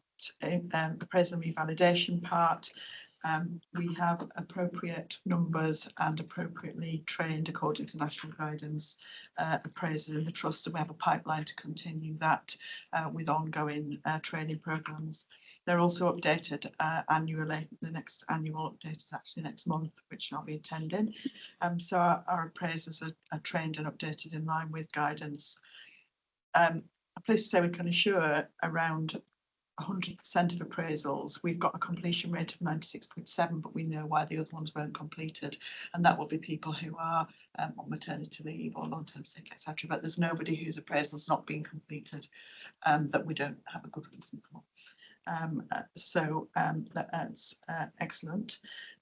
Speaker 9: appraisal and revalidation part, we have appropriate numbers and appropriately trained according to national guidance appraisers in the trust, and we have a pipeline to continue that with ongoing training programs. They're also updated annually. The next annual update is actually next month, which I'll be attending. So our appraisers are trained and updated in line with guidance. I'm pleased to say we can assure around 100% of appraisals. We've got a completion rate of 96.7, but we know why the other ones weren't completed, and that will be people who are on maternity leave or long-term sick, etc. But there's nobody whose appraisal has not been completed that we don't have a good reason for. That's excellent.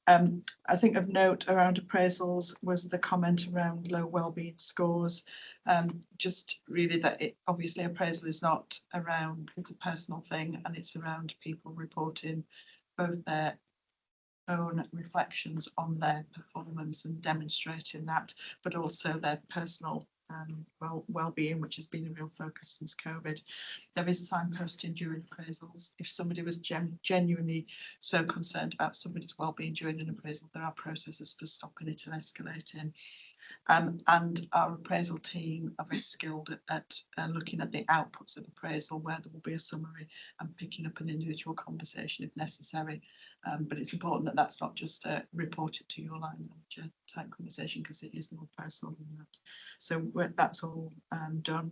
Speaker 9: I think of note around appraisals was the comment around low wellbeing scores. Just really that it obviously appraisal is not around, it's a personal thing, and it's around people reporting both their own reflections on their performance and demonstrating that, but also their personal well-being, which has been a real focus since COVID. There is signposting during appraisals. If somebody was genuinely so concerned about somebody's well-being during an appraisal, there are processes for stopping it and escalating. And our appraisal team are very skilled at looking at the outputs of appraisal, where there will be a summary and picking up an individual conversation if necessary. But it's important that that's not just reported to your line manager type conversation, because it is more personal than that. So that's all done.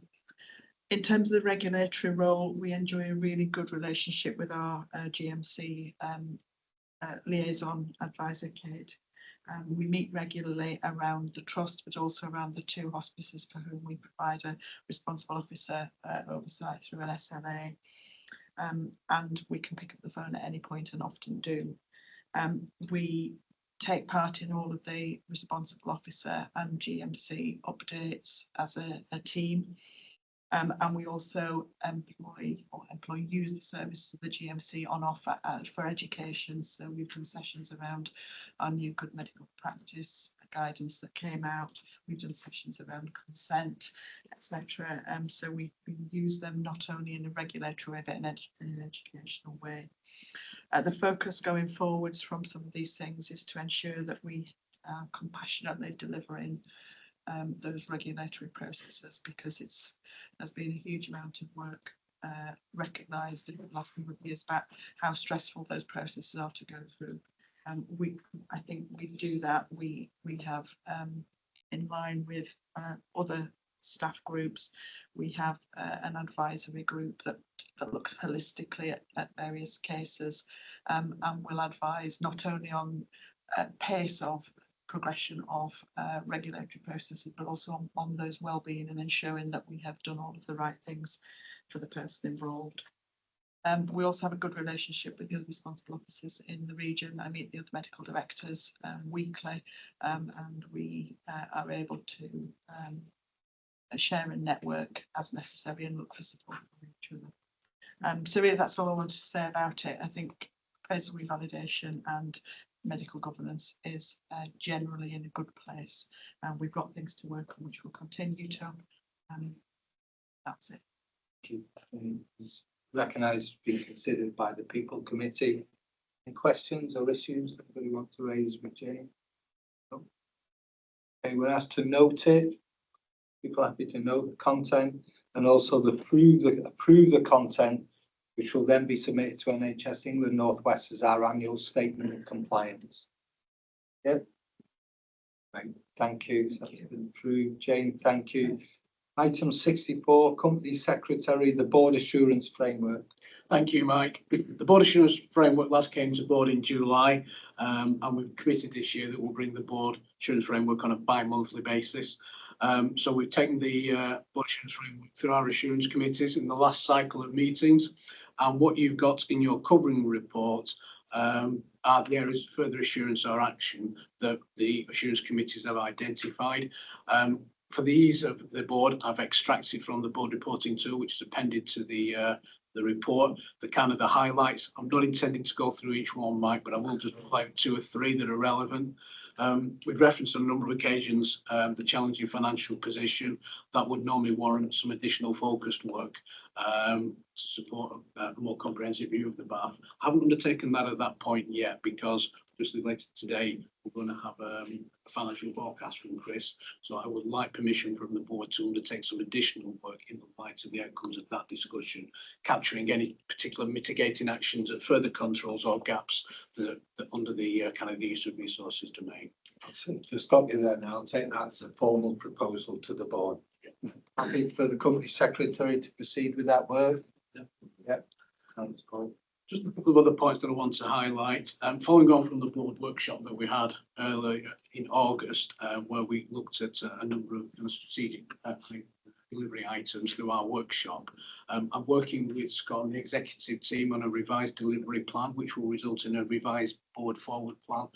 Speaker 9: In terms of the regulatory role, we enjoy a really good relationship with our GMC liaison advisor, Kate. We meet regularly around the trust, but also around the two hospices for whom we provide a responsible officer oversight through an SLA. And we can pick up the phone at any point, and often do. We take part in all of the responsible officer and GMC updates as a team. And we also use the services of the GMC on offer for education. So we've done sessions around our new good medical practice guidance that came out. We've done sessions around consent, etc. So we use them not only in a regulatory way, but in an educational way. The focus going forwards from some of these things is to ensure that we are compassionately delivering those regulatory processes, because there's been a huge amount of work recognised in the last number of years about how stressful those processes are to go through. I think we do that. We have in line with other staff groups, we have an advisory group that looks holistically at various cases and will advise not only on pace of progression of regulatory processes, but also on those well-being and ensuring that we have done all of the right things for the person involved. We also have a good relationship with the other responsible officers in the region. I meet the other medical directors weekly, and we are able to share and network as necessary and look for support from each other. So really that's all I wanted to say about it. I think appraisal revalidation and medical governance is generally in a good place, and we've got things to work on which we'll continue to. That's it.
Speaker 1: Recognised to be considered by the People Committee. Any questions or issues anybody want to raise with Jane? No? Okay, we're asked to note it. People happy to note the content and also approve the content, which will then be submitted to NHS England North West as our annual statement of compliance. Yep. Right, thank you. So that's been approved. Jane, thank you. Item 64, Company Secretary, the Board Assurance Framework.
Speaker 11: Thank you, Mike. The Board Assurance Framework last came to board in July, and we've committed this year that we'll bring the Board Assurance Framework on a bi-monthly basis. So we've taken the Board Assurance Framework through our assurance committees in the last cycle of meetings, and what you've got in your covering report are the areas of further assurance or action that the assurance committees have identified. For the ease of the board, I've extracted from the board reporting tool, which is appended to the report, the highlights. I'm not intending to go through each one, Mike, but I will just highlight 2 or 3 that are relevant. We've referenced on a number of occasions the challenging financial position that would normally warrant some additional focused work to support a more comprehensive view of the BAF. I haven't undertaken that at that point yet because obviously later today we're going to have a financial forecast from Chris, so I would like permission from the board to undertake some additional work in the light of the outcomes of that discussion, capturing any particular mitigating actions and further controls or gaps that under the kind of use of resources domain.
Speaker 1: So to stop you there now, I'll take that as a formal proposal to the board. Happy for the Company Secretary to proceed with that work? Yep. Sounds good.
Speaker 11: Just a couple of other points that I want to highlight. Following on from the board workshop that we had earlier in August, where we looked at a number of strategic delivery items through our workshop. I'm working with Scott and the executive team on a revised delivery plan, which will result in a revised board forward plan.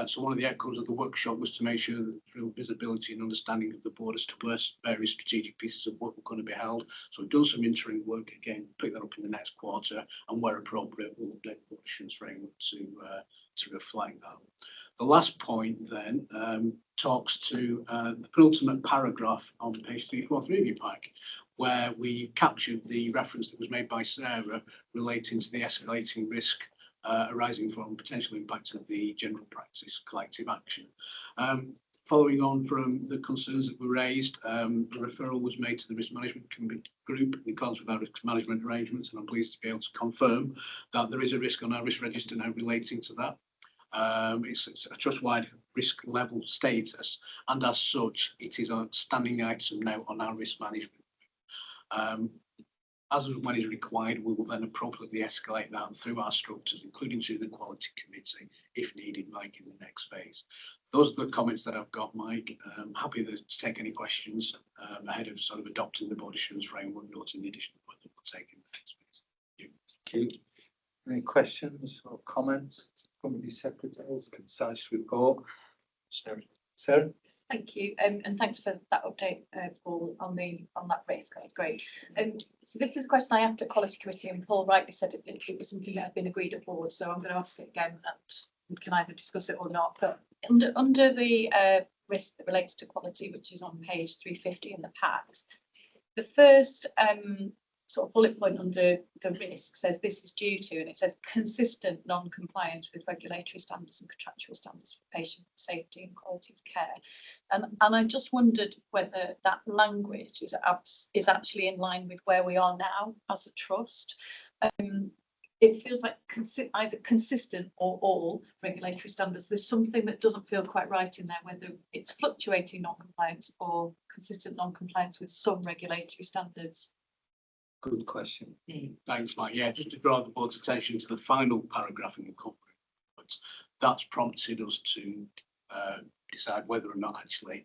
Speaker 11: So one of the outcomes of the workshop was to make sure that real visibility and understanding of the board as to where various strategic pieces of work were going to be held. So we've done some interim work again, pick that up in the next quarter, and where appropriate, we'll update the assurance framework to reflect that. The last point then talks to the penultimate paragraph on page 343 of your pack, where we captured the reference that was made by Sarah relating to the escalating risk arising from potential impact of the general practice collective action. Following on from the concerns that were raised, a referral was made to the risk management group in accordance with our risk management arrangements, and I'm pleased to be able to confirm that there is a risk on our risk register now relating to that. It's a trust-wide risk level status, and as such, it is a standing item now on our risk management. As and when is required, we will then appropriately escalate that through our structures, including to the quality committee, if needed, Mike, in the next phase. Those are the comments that I've got, Mike. I'm happy to take any questions ahead of sort of adopting the board assurance framework, noting the additional work that we'll take in the next phase.
Speaker 1: Thank you. Any questions or comments? Company Secretary's concise report. Sarah?
Speaker 5: Thank you, and thanks for that update, Paul, on that risk. That's great. So this is a question I asked at Quality Committee, and Paul rightly said it was something that had been agreed at board. So I'm going to ask it again, and we can either discuss it or not. But under the risk that relates to quality, which is on page 350 in the packs, the first sort of bullet point under the risk says this is due to, and it says consistent non-compliance with regulatory standards and contractual standards for patient safety and quality of care. And I just wondered whether that language is actually in line with where we are now as a trust. It feels like either consistent or all regulatory standards. There's something that doesn't feel quite right in there, whether it's fluctuating non-compliance or consistent non-compliance with some regulatory standards.
Speaker 1: Good question.
Speaker 11: Thanks, Mike. Yeah, just to draw the board's attention to the final paragraph in the corporate report, that's prompted us to decide whether or not actually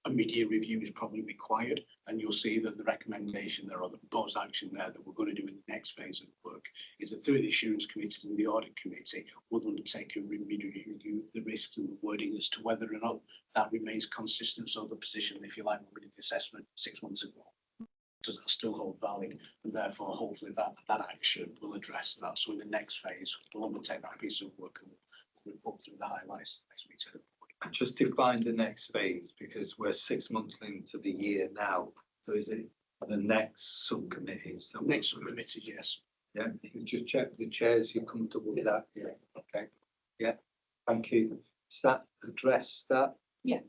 Speaker 11: a mid-year review is probably required. And you'll see that the recommendation there, or the proposed action there that we're going to do in the next phase of work, is that through the assurance committees and the audit committee, we'll undertake a mid-year review of the risks and the wording as to whether or not that remains consistent. So the position, if you like, when we did the assessment 6 months ago, does that still hold valid? And therefore, hopefully that action will address that. So in the next phase, we'll undertake that piece of work and report through the highlights next week. So
Speaker 1: Just define the next phase, because we're 6 months into the year now. So is it the next subcommittees? that we'll-
Speaker 11: next subcommittee, yes.
Speaker 1: Yeah, you can just check with the chairs, you're comfortable with that? Yeah, okay. Yeah, thank you. Does that address that?
Speaker 5: Yeah,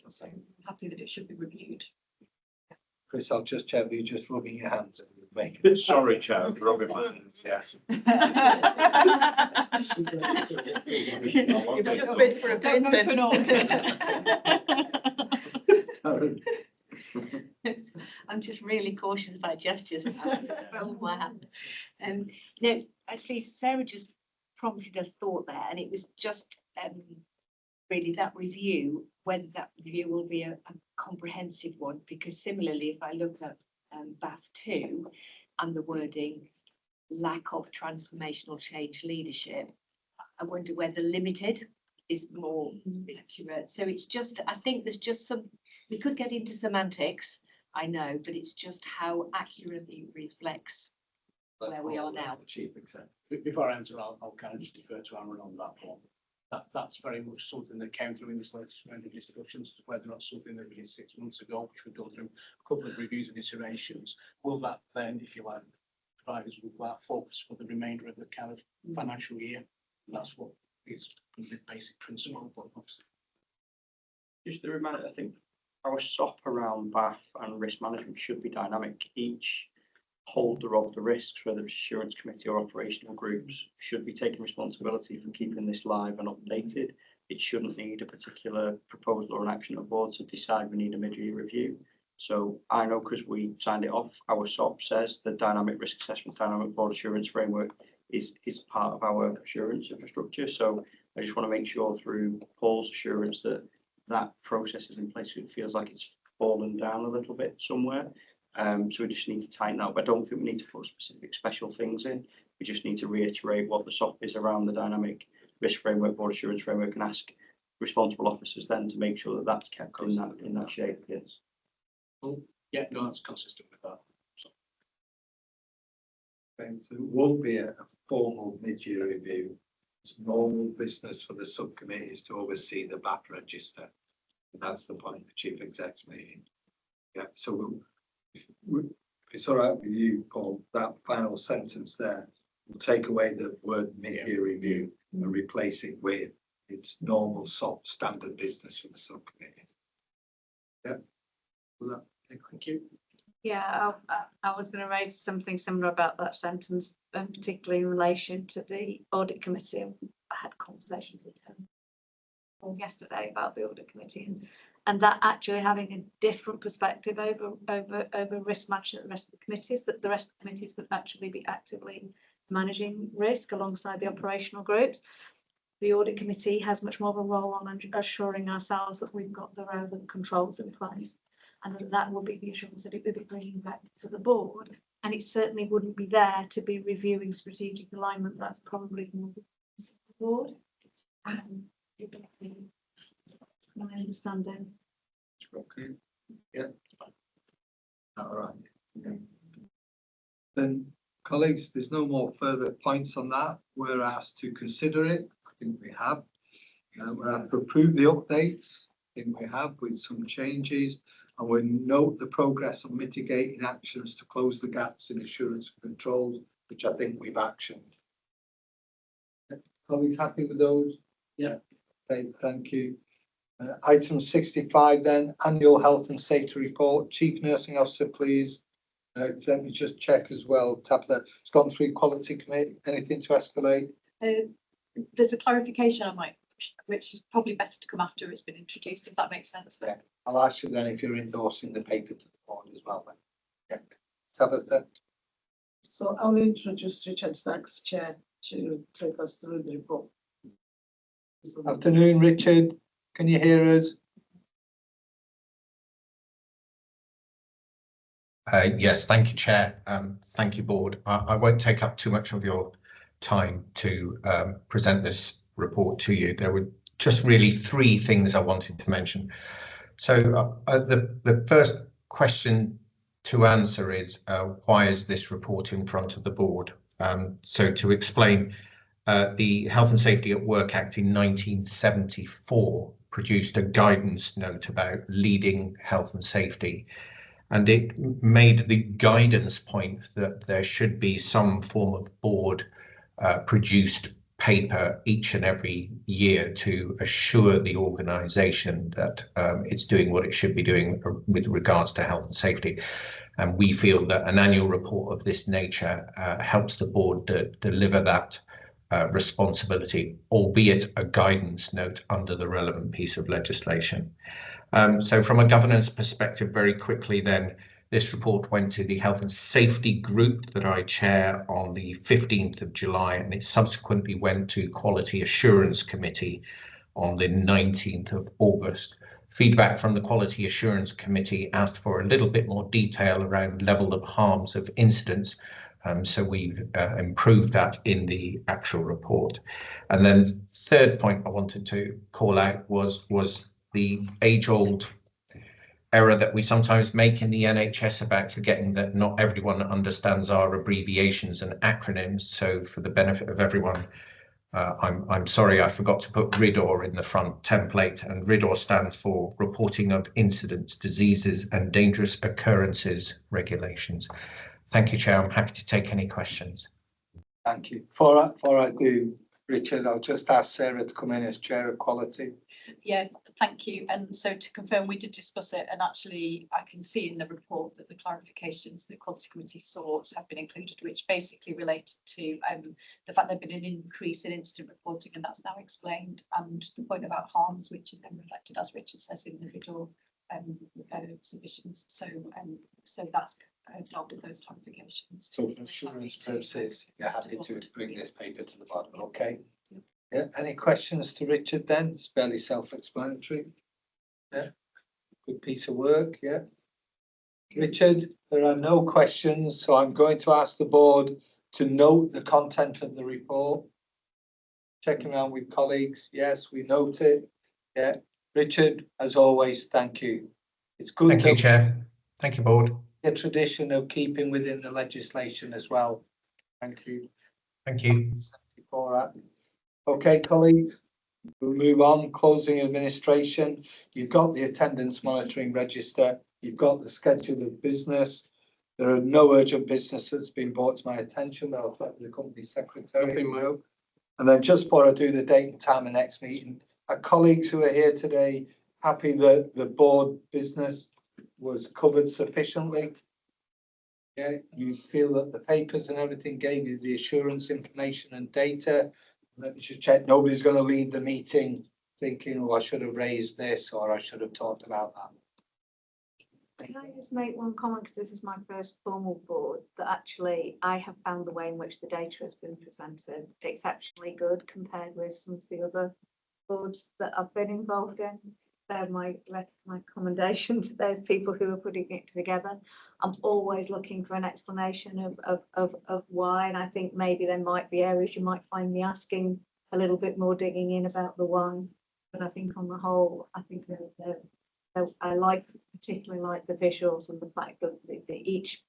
Speaker 5: so I'm happy that it should be reviewed.
Speaker 1: Chris, I'll just check, you just rubbing your hands and making.
Speaker 12: Sorry, Chair, rubbing my hands, yeah.
Speaker 9: You've just been for a bit then.
Speaker 4: I'm just really cautious about gestures now. Roll my hand. No, actually, Sarah just prompted a thought there, and it was just really that review, whether that review will be a comprehensive one, because similarly, if I look at BAF2 and the wording lack of transformational change leadership, I wonder whether limited is more accurate. So it's just, I think there's just some, we could get into semantics, I know, but it's just how accurately it reflects where we are now.
Speaker 1: Chief Exec.
Speaker 11: Before I answer, I'll kind of just defer to Aaron on that one. That's very much something that came through in this latest round of discussions, whether or not something that we did 6 months ago, which we've gone through a couple of reviews and iterations. Will that then, if you like, provide us with that focus for the remainder of the kind of financial year? That's what is the basic principle, but obviously.
Speaker 3: Just a reminder, I think our SOP around BAF and risk management should be dynamic. Each holder of the risks, whether it's assurance committee or operational groups, should be taking responsibility for keeping this live and updated. It shouldn't need a particular proposal or an action of board to decide we need a mid-year review. So I know, because we signed it off, our SOP says the dynamic risk assessment, dynamic board assurance framework is part of our assurance infrastructure. So I just want to make sure through Paul's assurance that that process is in place. It feels like it's fallen down a little bit somewhere. So we just need to tighten that up. I don't think we need to put specific special things in. We just need to reiterate what the SOP is around the dynamic risk framework, board assurance framework, and ask responsible officers then to make sure that that's kept in that shape. Yes.
Speaker 11: Yeah, no, that's consistent with that. So,
Speaker 1: So it won't be a formal mid-year review. It's normal business for the subcommittees to oversee the BAF register. And that's the point of the chief exec's meeting. Yeah, so if it's all right with you, Paul, that final sentence there will take away the word mid-year review and replace it with its normal SOP standard business for the subcommittees. Yeah. Well, thank you.
Speaker 10: Yeah, I was going to raise something similar about that sentence, particularly in relation to the audit committee. I had conversations with him yesterday about the audit committee and that actually having a different perspective over risk management than the rest of the committees, that the rest of the committees would actually be actively managing risk alongside the operational groups. The audit committee has much more of a role on assuring ourselves that we've got the relevant controls in place, and that will be the assurance that it will be bringing back to the board. And it certainly wouldn't be there to be reviewing strategic alignment. That's probably more the board. My understanding.
Speaker 1: Okay. Yeah. All right. Yeah. Then, colleagues, there's no more further points on that. We're asked to consider it. I think we have. We're asked to approve the updates. I think we have, with some changes. And we note the progress on mitigating actions to close the gaps in assurance controls, which I think we've actioned. Colleagues happy with those? Yeah. Okay, thank you. Item 65 then, annual health and safety report. Chief Nursing Officer, please. Let me just check as well. Tabitha, it's gone through quality committee. Anything to escalate?
Speaker 5: There's a clarification I might, which is probably better to come after it's been introduced, if that makes sense. But
Speaker 1: Yeah. I'll ask you then if you're endorsing the paper to the board as well then. Yeah. Tabitha.
Speaker 7: So I'll introduce Richard Sachs, Chair, to take us through the report.
Speaker 1: Afternoon, Richard. Can you hear us?
Speaker 13: Yes, thank you, Chair. Thank you, Board. I won't take up too much of your time to present this report to you. There were just really three things I wanted to mention. So the first question to answer is why is this report in front of the Board? So to explain, the Health and Safety at Work Act in 1974 produced a guidance note about leading health and safety. And it made the guidance point that there should be some form of board produced paper each and every year to assure the organisation that it's doing what it should be doing with regards to health and safety. And we feel that an annual report of this nature helps the board to deliver that responsibility, albeit a guidance note under the relevant piece of legislation. So from a governance perspective, very quickly then, this report went to the Health and Safety Group that I chair on the 15th of July, and it subsequently went to Quality Assurance Committee on the 19th of August. Feedback from the Quality Assurance Committee asked for a little bit more detail around level of harms of incidents. So we've improved that in the actual report. And then third point I wanted to call out was the age-old error that we sometimes make in the NHS about forgetting that not everyone understands our abbreviations and acronyms. So for the benefit of everyone, I'm sorry I forgot to put RIDOR in the front template, and RIDOR stands for Reporting of Incidents, Diseases and Dangerous Occurrences Regulations. Thank you, Chair. I'm happy to take any questions.
Speaker 1: Thank you. Before I do, Richard, I'll just ask Sarah to come in as Chair of Quality.
Speaker 5: Yes, thank you. And so to confirm, we did discuss it, and actually I can see in the report that the clarifications that Quality Committee sought have been included, which basically related to the fact there'd been an increase in incident reporting, and that's now explained, and the point about harms, which is then reflected, as Richard says, in the RIDOR submissions. So that's dealt with those clarifications.
Speaker 1: So for assurance purposes, you're happy to bring this paper to the bottom, okay? Yeah, any questions to Richard then? It's fairly self-explanatory. Yeah, good piece of work, yeah. Richard, there are no questions, so I'm going to ask the board to note the content of the report. Checking around with colleagues, yes, we note it. Yeah, Richard, as always, thank you. It's good.
Speaker 13: Thank you, Chair. Thank you, board.
Speaker 1: A tradition of keeping within the legislation as well. Thank you.
Speaker 13: Thank you.
Speaker 1: Okay, colleagues, we'll move on. Closing administration. You've got the attendance monitoring register. You've got the schedule of business. There are no urgent business that's been brought to my attention. I'll talk to the company secretary. And then just before I do the date and time of next meeting, our colleagues who are here today happy that the board business was covered sufficiently? Yeah, you feel that the papers and everything gave you the assurance information and data? Let me just check. Nobody's going to leave the meeting thinking, oh, I should have raised this or I should have talked about that.
Speaker 10: Can I just make one comment, because this is my first formal board, that actually I have found the way in which the data has been presented exceptionally good compared with some of the other boards that I've been involved in. So my commendation to those people who are putting it together. I'm always looking for an explanation of why, and I think maybe there might be areas you might find me asking a little bit more digging in about the why. But I think on the whole, I think I particularly like the visuals and the fact that each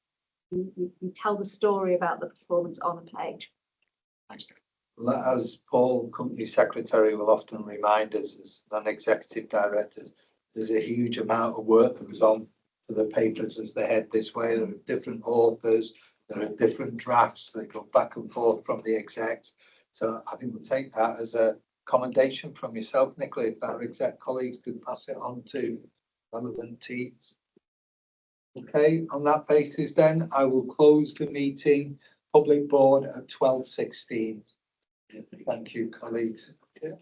Speaker 10: you tell the story about the performance on a page.
Speaker 1: As Paul, company secretary, will often remind us as non-executive directors, there's a huge amount of work that goes on for the papers as they head this way. There are different authors, there are different drafts that go back and forth from the execs. So I think we'll take that as a commendation from yourself, Nicola, if our exec colleagues could pass it on to relevant teams. Okay, on that basis then, I will close the meeting, public board at 12:16. Thank you, colleagues. Yeah.